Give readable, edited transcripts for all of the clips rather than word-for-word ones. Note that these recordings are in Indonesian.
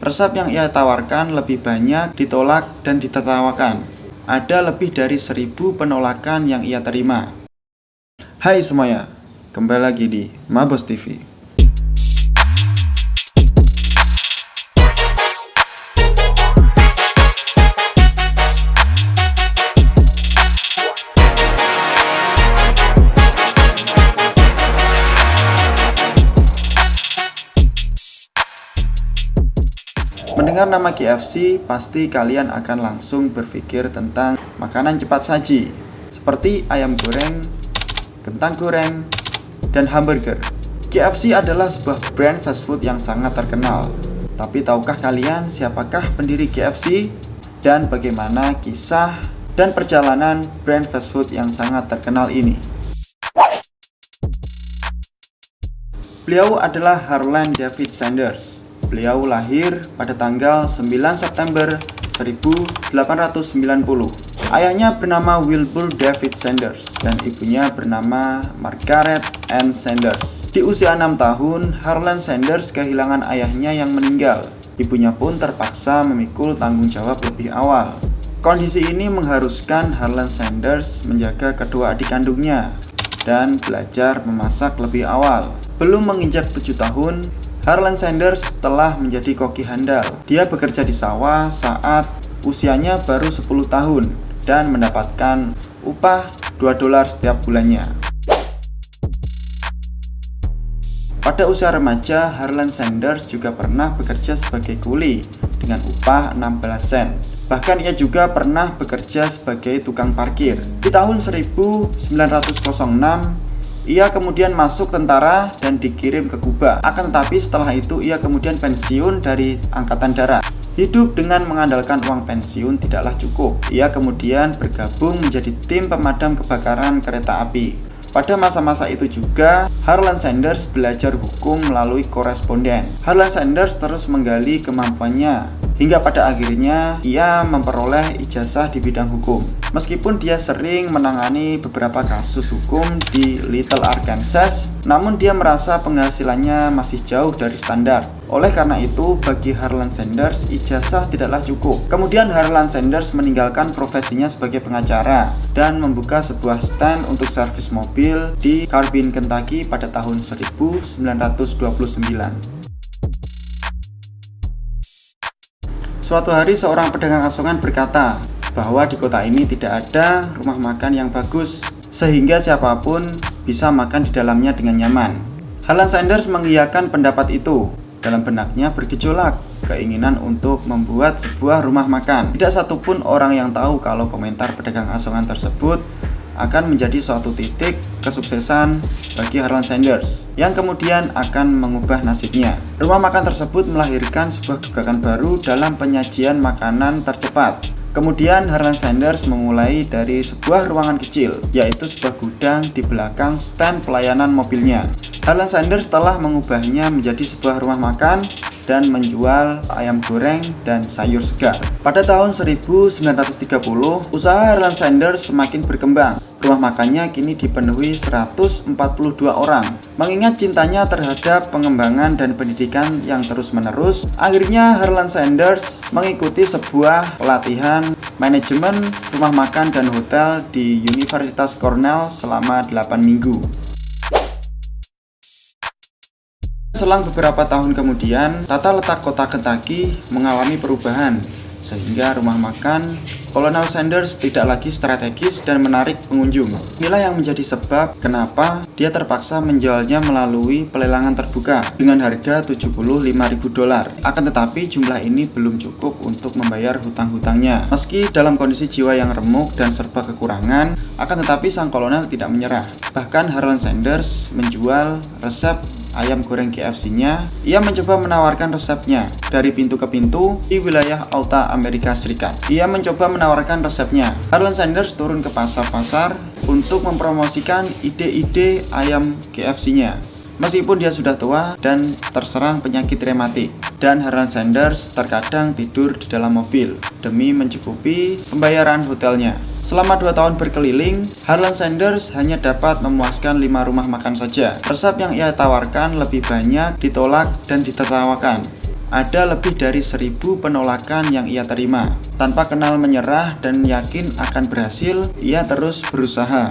Resep yang ia tawarkan lebih banyak ditolak dan ditertawakan. Ada lebih dari 1000 penolakan yang ia terima. Hai semuanya, kembali lagi di Mabos TV. Mendengar nama KFC, pasti kalian akan langsung berpikir tentang makanan cepat saji seperti ayam goreng, kentang goreng, dan hamburger. KFC adalah sebuah brand fast food yang sangat terkenal. Tapi tahukah kalian siapakah pendiri KFC dan bagaimana kisah dan perjalanan brand fast food yang sangat terkenal ini? Beliau adalah Harlan David Sanders. Beliau lahir pada tanggal 9 September 1890. Ayahnya bernama Wilbur David Sanders dan ibunya bernama Margaret Ann Sanders. Di usia 6 tahun, Harlan Sanders kehilangan ayahnya yang meninggal. Ibunya pun terpaksa memikul tanggung jawab lebih awal. Kondisi ini mengharuskan Harlan Sanders menjaga kedua adik kandungnya dan belajar memasak lebih awal. Belum menginjak 7 tahun, Harlan Sanders telah menjadi koki handal. Dia bekerja di sawah saat usianya baru 10 tahun dan mendapatkan upah $2 setiap bulannya. Pada usia remaja, Harlan Sanders juga pernah bekerja sebagai kuli dengan upah 16 sen. Bahkan ia juga pernah bekerja sebagai tukang parkir. Di tahun 1906, ia kemudian masuk tentara dan dikirim ke Kuba. Akan tetapi setelah itu ia kemudian pensiun dari Angkatan Darat. Hidup dengan mengandalkan uang pensiun tidaklah cukup. Ia kemudian bergabung menjadi tim pemadam kebakaran kereta api. Pada masa-masa itu juga, Harlan Sanders belajar hukum melalui koresponden. Harlan Sanders terus menggali kemampuannya, hingga pada akhirnya ia memperoleh ijazah di bidang hukum. Meskipun dia sering menangani beberapa kasus hukum di Little Arkansas, namun dia merasa penghasilannya masih jauh dari standar. Oleh karena itu, bagi Harlan Sanders, ijazah tidaklah cukup. Kemudian Harlan Sanders meninggalkan profesinya sebagai pengacara dan membuka sebuah stand untuk servis mobil di Carbine, Kentucky pada tahun 1929. Suatu hari seorang pedagang asongan berkata bahwa di kota ini tidak ada rumah makan yang bagus sehingga siapapun bisa makan di dalamnya dengan nyaman. Harlan Sanders mengiyakan pendapat itu. Dalam benaknya bergejolak keinginan untuk membuat sebuah rumah makan. Tidak satupun orang yang tahu kalau komentar pedagang asongan tersebut akan menjadi suatu titik kesuksesan bagi Harlan Sanders yang kemudian akan mengubah nasibnya. Rumah makan tersebut melahirkan sebuah gebrakan baru dalam penyajian makanan tercepat. Kemudian Harlan Sanders memulai dari sebuah ruangan kecil, yaitu sebuah gudang di belakang stand pelayanan mobilnya. Harlan Sanders telah mengubahnya menjadi sebuah rumah makan dan menjual ayam goreng dan sayur segar. Pada tahun 1930, usaha Harlan Sanders semakin berkembang. Rumah makannya kini dipenuhi 142 orang. Mengingat cintanya terhadap pengembangan dan pendidikan yang terus-menerus, akhirnya Harlan Sanders mengikuti sebuah pelatihan manajemen rumah makan dan hotel di Universitas Cornell selama 8 minggu. Selang beberapa tahun kemudian, tata letak kota Kentucky mengalami perubahan, sehingga rumah makan Colonel Sanders tidak lagi strategis dan menarik pengunjung. Inilah yang menjadi sebab kenapa dia terpaksa menjualnya melalui pelelangan terbuka dengan harga $75.000. Akan tetapi jumlah ini belum cukup untuk membayar hutang-hutangnya. Meski dalam kondisi jiwa yang remuk dan serba kekurangan, akan tetapi sang kolonel tidak menyerah. Bahkan Harlan Sanders menjual resep ayam goreng KFC-nya. Ia mencoba menawarkan resepnya dari pintu ke pintu di wilayah Utah, Amerika Serikat. Ia mencoba menawarkan resepnya. Harlan Sanders turun ke pasar-pasar untuk mempromosikan ide-ide ayam KFC-nya. Meskipun dia sudah tua dan terserang penyakit rematik, dan Harlan Sanders terkadang tidur di dalam mobil demi mencukupi pembayaran hotelnya. Selama 2 tahun berkeliling, Harlan Sanders hanya dapat memuaskan 5 rumah makan saja. Resep yang ia tawarkan lebih banyak ditolak dan ditertawakan. ada lebih dari 1000 penolakan yang ia terima. Tanpa kenal menyerah dan yakin akan berhasil, ia terus berusaha.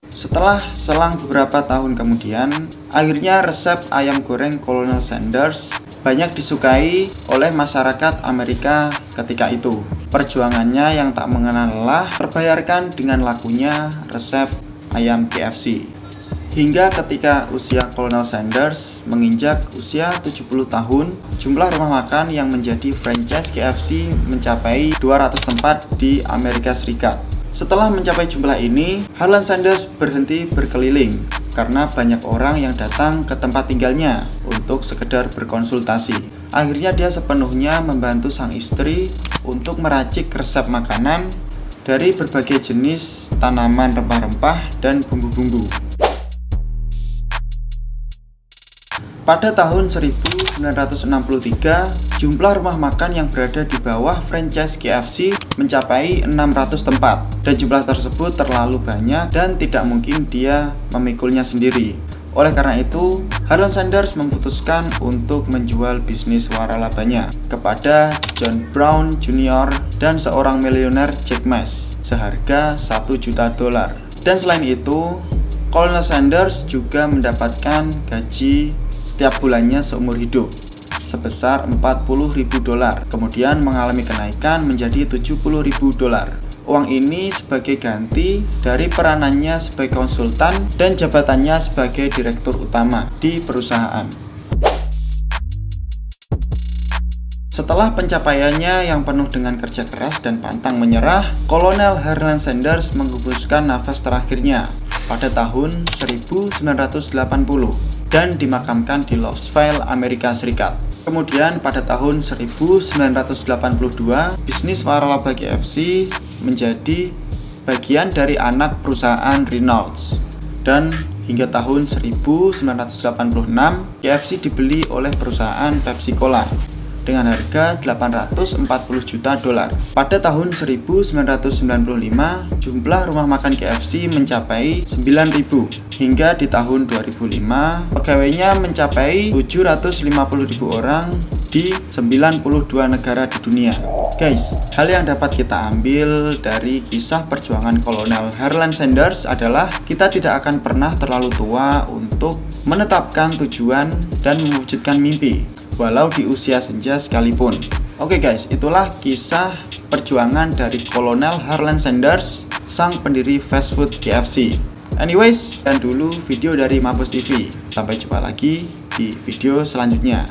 Setelah selang beberapa tahun kemudian, akhirnya resep ayam goreng Colonel Sanders banyak disukai oleh masyarakat Amerika ketika itu. Perjuangannya yang tak mengenal lelah terbayarkan dengan lakunya resep ayam KFC. Hingga ketika usia Colonel Sanders menginjak usia 70 tahun, jumlah rumah makan yang menjadi franchise KFC mencapai 200 tempat di Amerika Serikat. Setelah mencapai jumlah ini, Harlan Sanders berhenti berkeliling karena banyak orang yang datang ke tempat tinggalnya untuk sekedar berkonsultasi. Akhirnya dia sepenuhnya membantu sang istri untuk meracik resep makanan dari berbagai jenis tanaman rempah-rempah dan bumbu-bumbu. Pada tahun 1963, jumlah rumah makan yang berada di bawah franchise KFC mencapai 600 tempat, dan jumlah tersebut terlalu banyak dan tidak mungkin dia memikulnya sendiri. Oleh karena itu, Harlan Sanders memutuskan untuk menjual bisnis waralabanya kepada John Brown Jr. dan seorang miliuner Jack Mace seharga $1 juta. Dan selain itu, Colonel Sanders juga mendapatkan gaji setiap bulannya seumur hidup sebesar $40.000, kemudian mengalami kenaikan menjadi $70.000. Uang ini sebagai ganti dari peranannya sebagai konsultan dan jabatannya sebagai direktur utama di perusahaan. Setelah pencapaiannya yang penuh dengan kerja keras dan pantang menyerah, Kolonel Harlan Sanders menghembuskan nafas terakhirnya pada tahun 1980 dan dimakamkan di Louisville, Amerika Serikat. Kemudian pada tahun 1982, bisnis waralaba KFC menjadi bagian dari anak perusahaan Reynolds, dan hingga tahun 1986 KFC dibeli oleh perusahaan Pepsi Cola dengan harga $840 juta. Pada tahun 1995, jumlah rumah makan KFC mencapai 9.000. Hingga di tahun 2005, pegawainya mencapai 750.000 orang di 92 negara di dunia. Guys, hal yang dapat kita ambil dari kisah perjuangan Kolonel Harlan Sanders adalah kita tidak akan pernah terlalu tua untuk menetapkan tujuan dan mewujudkan mimpi, walau di usia senja sekalipun. Oke guys, itulah kisah perjuangan dari Kolonel Harlan Sanders, sang pendiri fast food KFC. Anyways, dan dulu video dari Mabos TV. Sampai jumpa lagi di video selanjutnya.